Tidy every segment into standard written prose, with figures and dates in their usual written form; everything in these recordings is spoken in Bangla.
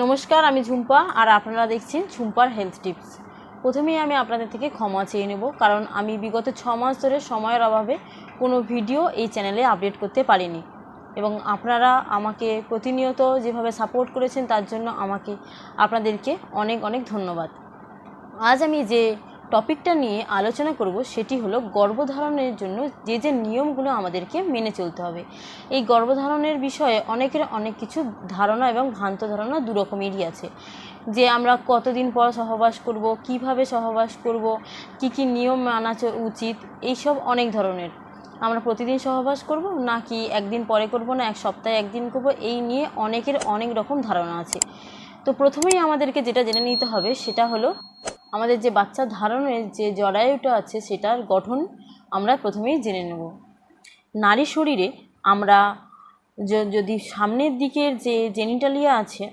নমস্কার, আমি ঝুম্পা আর আপনারা দেখছেন ঝুম্পার হেলথ টিপস। প্রথমেই আমি আপনাদের থেকে ক্ষমা চেয়ে নেব, কারণ আমি বিগত 6 মাস ধরে সময়ের অভাবে কোনো ভিডিও এই চ্যানেলে আপডেট করতে পারিনি এবং আপনারা আমাকে প্রতিনিয়ত যেভাবে সাপোর্ট করেছেন তার জন্য আপনাদেরকে অনেক অনেক ধন্যবাদ। আজ আমি যে টপিকটা নিয়ে আলোচনা করব সেটি হলো গর্ভধারণের জন্য যে নিয়মগুলো আমাদেরকে মেনে চলতে হবে। এই গর্ভধারণের বিষয়ে অনেকের অনেক কিছু ধারণা এবং ভ্রান্ত ধারণা দু রকমেরই আছে, যে আমরা কতদিন পর সহবাস করব, কিভাবে সহবাস করব, কি নিয়ম মানা উচিত, এইসব অনেক ধরনের। আমরা প্রতিদিন সহবাস করব নাকি একদিন পরে করব, না এক সপ্তাহে একদিন করব, এই নিয়ে অনেকের অনেক রকম ধারণা আছে। তো প্রথমেই আমাদেরকে যেটা জেনে নিতে হবে সেটা হলো আমাদের যে বাচ্চা ধারণের যে জরায়ুটা আছে সেটার গঠন আমরা প্রথমেই জেনে নেব। নারী শরীরে আমরা যদি সামনের দিকের যে জেনিটালিয়া আছে,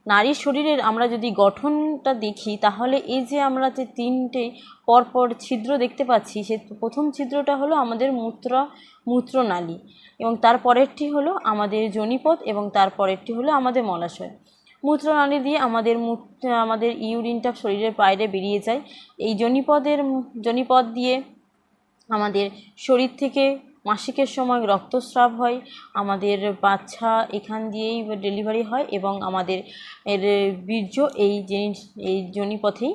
নারীর শরীরের আমরা যদি গঠনটা দেখি তাহলে এই যে আমরা যে তিনটে পরপর ছিদ্র দেখতে পাচ্ছি, সে প্রথম ছিদ্রটা হলো আমাদের মূত্রনালী, এবং তারপরেরটি হলো আমাদের যোনিপথ, এবং তারপরেরটি হলো আমাদের মলাশয়। মূত্রনালী দিয়ে আমাদের ইউরিনটা শরীরের বাইরে বেরিয়ে যায়। এই যোনিপথ দিয়ে আমাদের শরীর থেকে মাসিকের সময় রক্তস্রাব হয়, আমাদের বাচ্চা এখান দিয়েই ডেলিভারি হয়, এবং আমাদের বীর্য এই যোনিপথেই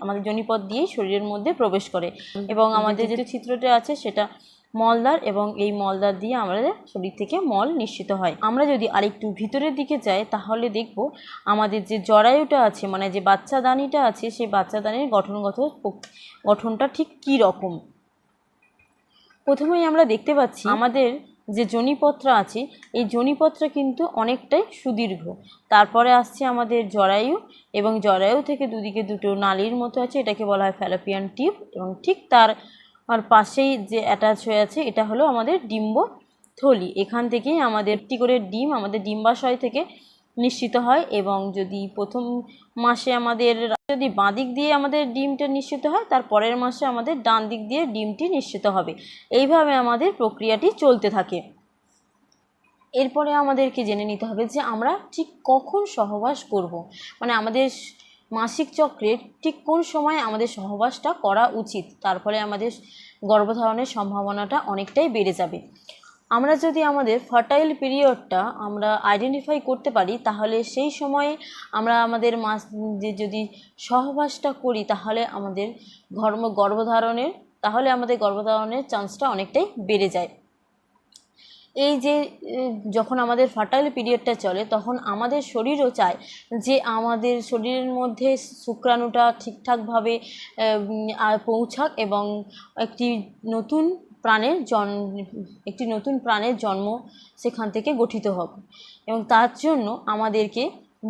আমাদের যোনিপথ দিয়েই শরীরের মধ্যে প্রবেশ করে, এবং আমাদের যে চিত্রটা আছে সেটা মলদ্বার, এবং এই মলদ্বার দিয়ে আমাদের শরীর থেকে মল নিঃসৃত হয়। আমরা যদি আরেকটু ভিতরের দিকে যাই তাহলে দেখব আমাদের যে জরায়ুটা আছে, মানে যে বাচ্চাদানিটা আছে, সেই বাচ্চাদানির গঠনটা ঠিক কী রকম। প্রথমেই আমরা দেখতে পাচ্ছি আমাদের যে যোনিপথটা আছে, এই যোনিপথটা কিন্তু অনেকটাই সুদীর্ঘ। তারপরে আসছে আমাদের জরায়ু, এবং জরায়ু থেকে দুদিকে দুটো নালীর মতো আছে, এটাকে বলা হয় ফ্যালোপিয়ান টিউব, এবং ঠিক তার পাশেই যে অ্যাটাচ হয়ে আছে এটা হলো আমাদের ডিম্বথলি। এখান থেকেই আমাদের একটি করে ডিম আমাদের ডিম্বাশয় থেকে নিঃসৃত হয়, এবং যদি প্রথম মাসে আমাদের যদি বাঁ দিক দিয়ে আমাদের ডিমটা নিঃসৃত হয়, তার পরের মাসে আমাদের ডান দিক দিয়ে ডিমটি নিঃসৃত হবে। এইভাবে আমাদের প্রক্রিয়াটি চলতে থাকে। এরপরে আমাদেরকে জেনে নিতে হবে যে আমরা ঠিক কখন সহবাস করব, মানে আমাদের মাসিক চক্রের ঠিক কোন সময় আমাদের সহবাসটা করা উচিত, তার ফলে আমাদের গর্ভধারণের সম্ভাবনাটা অনেকটাই বেড়ে যাবে। আমরা যদি আমাদের ফার্টাইল পিরিয়ডটা আমরা আইডেন্টিফাই করতে পারি, তাহলে সেই সময়ে আমরা আমাদের যদি সহবাসটা করি তাহলে আমাদের গর্ভধারণের চান্সটা অনেকটাই বেড়ে যায়। এই যে যখন আমাদের ফার্টাইল পিরিয়ডটা চলে তখন আমাদের শরীরও চায় যে আমাদের শরীরের মধ্যে শুক্রাণুটা ঠিকঠাকভাবে পৌঁছাক, এবং একটি নতুন প্রাণের জন্ম সেখান থেকে গঠিত হোক। এবং তার জন্য আমাদেরকে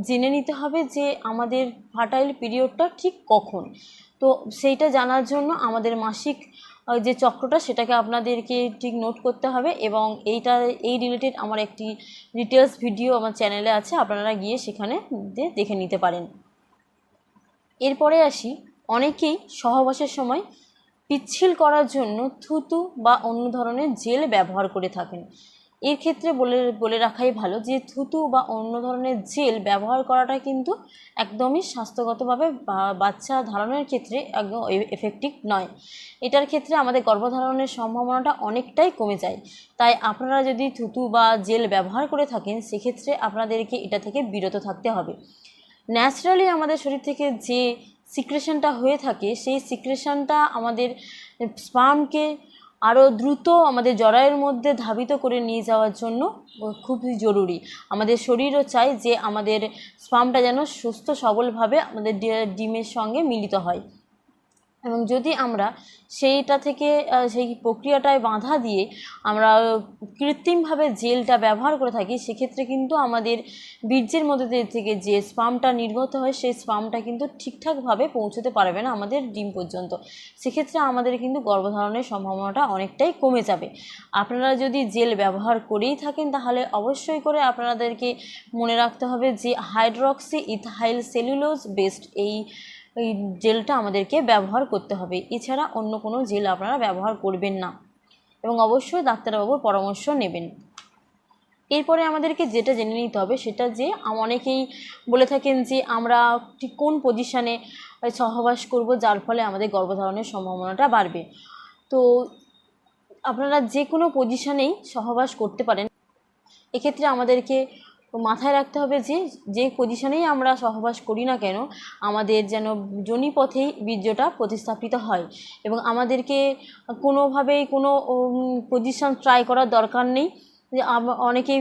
জেনে নিতে হবে যে আমাদের ফার্টাইল পিরিয়ডটা ঠিক কখন। তো সেইটা জানার জন্য আমাদের মাসিক যে চক্রটা সেটাকে আপনাদেরকে ঠিক নোট করতে হবে, এবং এই রিলেটেড আমার একটি ডিটেলস ভিডিও আমার চ্যানেলে আছে, আপনারা গিয়ে সেখানে দেখে নিতে পারেন। এরপরে আসি, অনেকেই সহবাসের সময় পিচ্ছিল করার জন্য থুতু বা অন্য ধরনের জেল ব্যবহার করে থাকেন। এর ক্ষেত্রে বলে রাখাই ভালো যে থুতু বা অন্য ধরনের জেল ব্যবহার করাটা কিন্তু একদমই স্বাস্থ্যগতভাবে বাচ্চা ধারণের ক্ষেত্রে একদম এফেক্টিভ নয়। এটার ক্ষেত্রে আমাদের গর্ভধারণের সম্ভাবনাটা অনেকটাই কমে যায়। তাই আপনারা যদি থুতু বা জেল ব্যবহার করে থাকেন সেক্ষেত্রে আপনাদেরকে এটা থেকে বিরত থাকতে হবে। ন্যাচারালি আমাদের শরীর থেকে যে সিক্রেশনটা হয়ে থাকে সেই সিক্রেশনটা আমাদের স্পার্মকে আরও দ্রুত আমাদের জরায়ুর মধ্যে ধাবিত করে নিয়ে যাওয়ার জন্য খুবই জরুরি। আমাদের শরীরও চায় যে আমাদের স্পার্মটা যেন সুস্থ সবলভাবে আমাদের ডিমের সঙ্গে মিলিত হয়, এবং যদি আমরা সেই প্রক্রিয়াটায় বাধা দিয়ে আমরা কৃত্রিমভাবে জেলটা ব্যবহার করে থাকি, সেক্ষেত্রে কিন্তু আমাদের বীর্যের মধ্যে থেকে যে স্পার্মটা নির্গত হয় সেই স্পার্মটা কিন্তু ঠিকঠাকভাবে পৌঁছতে পারবে না আমাদের ডিম পর্যন্ত। সেক্ষেত্রে আমাদের কিন্তু গর্ভধারণের সম্ভাবনাটা অনেকটাই কমে যাবে। আপনারা যদি জেল ব্যবহার করেই থাকেন তাহলে অবশ্যই করে আপনাদেরকে মনে রাখতে হবে যে হাইড্রক্সি ইথাইল সেলুলোজ বেসড এই জেলটা আমাদেরকে ব্যবহার করতে হবে। এছাড়া অন্য কোনো জেল আপনারা ব্যবহার করবেন না, এবং অবশ্যই ডাক্তারবাবুর পরামর্শ নেবেন। এরপরে আমাদেরকে যেটা জেনে নিতে হবে সেটা যে অনেকেই বলে থাকেন যে আমরা ঠিক কোন পজিশানে সহবাস করব যার ফলে আমাদের গর্ভধারণের সম্ভাবনাটা বাড়বে। তো আপনারা যে কোনো পজিশানেই সহবাস করতে পারেন। এক্ষেত্রে আমাদেরকে মাথায় রাখতে হবে যে যে পজিশনেই আমরা সহবাস করি না কেন আমাদের যেন যোনিপথেই বীর্যটা প্রতিস্থাপিত হয়, এবং আমাদেরকে কোনোভাবেই কোনো পজিশন ট্রাই করার দরকার নেই। যে অনেকেই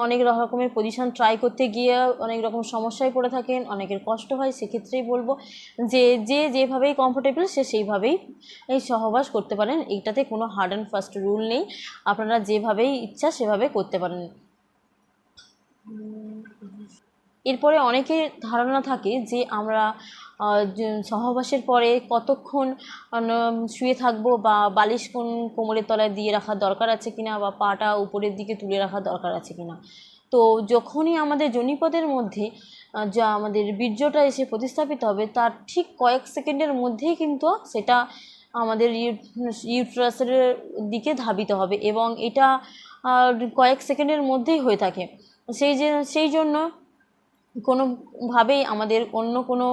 অনেক রকমের পজিশন ট্রাই করতে গিয়ে অনেক রকম সমস্যায় পড়ে থাকেন, অনেকের কষ্ট হয়। সেক্ষেত্রেই বলবো যে যেভাবেই কমফোর্টেবল সে সেইভাবেই এই সহবাস করতে পারেন। এইটাতে কোনো হার্ড অ্যান্ড ফাস্ট রুল নেই, আপনারা যেভাবেই ইচ্ছা সেভাবে করতে পারেন। এরপরে অনেকের ধারণা থাকে যে আমরা সহবাসের পরে কতক্ষণ শুয়ে থাকবো, বা বালিশ কোন কোমরের তলায় দিয়ে রাখার দরকার আছে কিনা, বা পাটা উপরের দিকে তুলে রাখার দরকার আছে কিনা। তো যখনই আমাদের যোনিপথের মধ্যে যা আমাদের বীর্যটা এসে প্রতিস্থাপিত হবে তার ঠিক কয়েক সেকেন্ডের মধ্যেই কিন্তু সেটা আমাদের ইউট্রাসের দিকে ধাবিত হবে, এবং এটা কয়েক সেকেন্ডের মধ্যেই হয়ে থাকে। সেই জন্য কোনোভাবেই আমাদের অন্য কোনো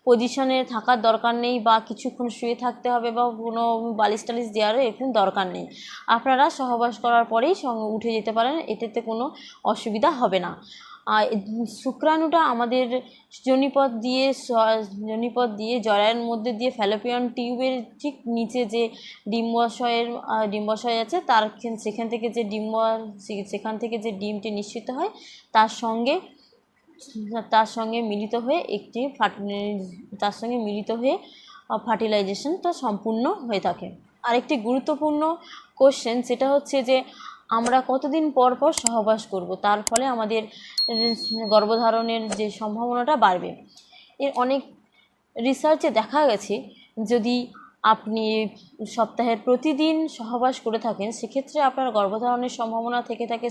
পজিশনে থাকার দরকার নেই, বা কিছুক্ষণ শুয়ে থাকতে হবে, বা কোনো বালিশ টালিশ দেওয়ারও এখন দরকার নেই। আপনারা সহবাস করার পরেই সঙ্গে উঠে যেতে পারেন, এটাতে কোনো অসুবিধা হবে না। আর শুক্রাণুটা আমাদের যোনিপথ দিয়ে জরায়ুর মধ্যে দিয়ে ফ্যালোপিয়ান টিউবের ঠিক নিচে যে ডিম্বাশয় আছে সেখান থেকে যে ডিমটি নিঃসৃত হয় তার সঙ্গে মিলিত হয়ে ফার্টিলাইজেশনটা সম্পূর্ণ হয়ে থাকে। আরেকটি গুরুত্বপূর্ণ কোশ্চেন সেটা হচ্ছে যে আমরা কতদিন পর পর সহবাস করব, তার ফলে আমাদের গর্ভধারণের যে সম্ভাবনাটা বাড়বে। এর অনেক রিসার্চে দেখা গেছে যদি আপনি সপ্তাহের প্রতিদিন সহবাস করে থাকেন সেক্ষেত্রে আপনার গর্ভধারণের সম্ভাবনা থেকে থাকে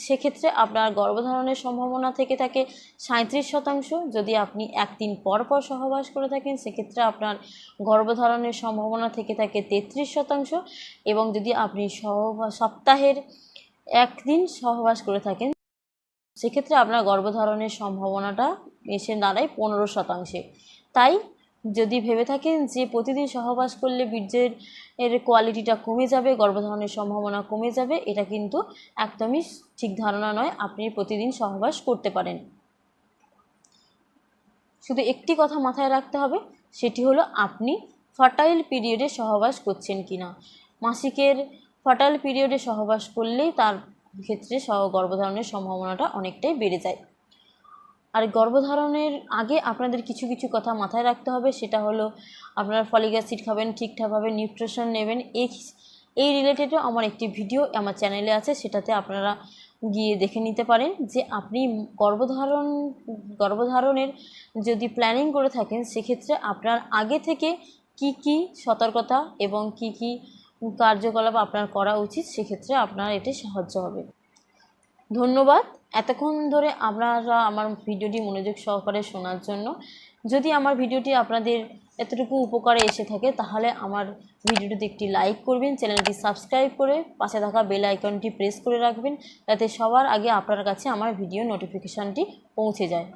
সেক্ষেত্রে আপনার গর্ভধারণের সম্ভাবনা থেকে থাকে 37%। যদি আপনি একদিন পর পর সহবাস করে থাকেন সেক্ষেত্রে আপনার গর্ভধারণের সম্ভাবনা থেকে থাকে 33%, এবং যদি আপনি সপ্তাহের একদিন সহবাস করে থাকেন সেক্ষেত্রে আপনার গর্ভধারণের সম্ভাবনাটা এসে দাঁড়ায় 15%। তাই যদি ভেবে থাকেন যে প্রতিদিন সহবাস করলে বীর্যের কোয়ালিটিটা কমে যাবে, গর্ভধারণের সম্ভাবনা কমে যাবে, এটা কিন্তু একদমই ঠিক ধারণা নয়। আপনি প্রতিদিন সহবাস করতে পারেন। শুধু একটি কথা মাথায় রাখতে হবে, সেটি হলো আপনি ফার্টাইল পিরিয়ডে সহবাস করছেন কিনা। মাসিকের ফার্টাইল পিরিয়ডে সহবাস করলেই তার ক্ষেত্রে গর্ভধারণের সম্ভাবনাটা অনেকটাই বেড়ে যায়। আর গর্ভধারণের আগে আপনাদের কিছু কিছু কথা মাথায় রাখতে হবে, সেটা হলো আপনারা ফলিক অ্যাসিড খাবেন, ঠিকঠাকভাবে নিউট্রিশন নেবেন। এই রিলেটেডও আমার একটি ভিডিও আমার চ্যানেলে আছে, সেটাতে আপনারা গিয়ে দেখে নিতে পারেন যে আপনি গর্ভধারণের যদি প্ল্যানিং করে থাকেন সেক্ষেত্রে আপনার আগে থেকে কি কি সতর্কতা এবং কি কি কার্যকলাপ আপনার করা উচিত, সেক্ষেত্রে আপনার এতে সাহায্য হবে। ধন্যবাদ এতক্ষণ ধরে আপনারা আমার ভিডিওটি মনোযোগ সহকারে শোনার জন্য। যদি আমার ভিডিওটি আপনাদের এতটুকু উপকারে এসে থাকে তাহলে আমার ভিডিওটিতে একটি লাইক করবেন, চ্যানেলটি সাবস্ক্রাইব করে পাশে থাকা বেল আইকনটি প্রেস করে রাখবেন, যাতে সবার আগে আপনার কাছে আমার ভিডিও নোটিফিকেশানটি পৌঁছে যায়।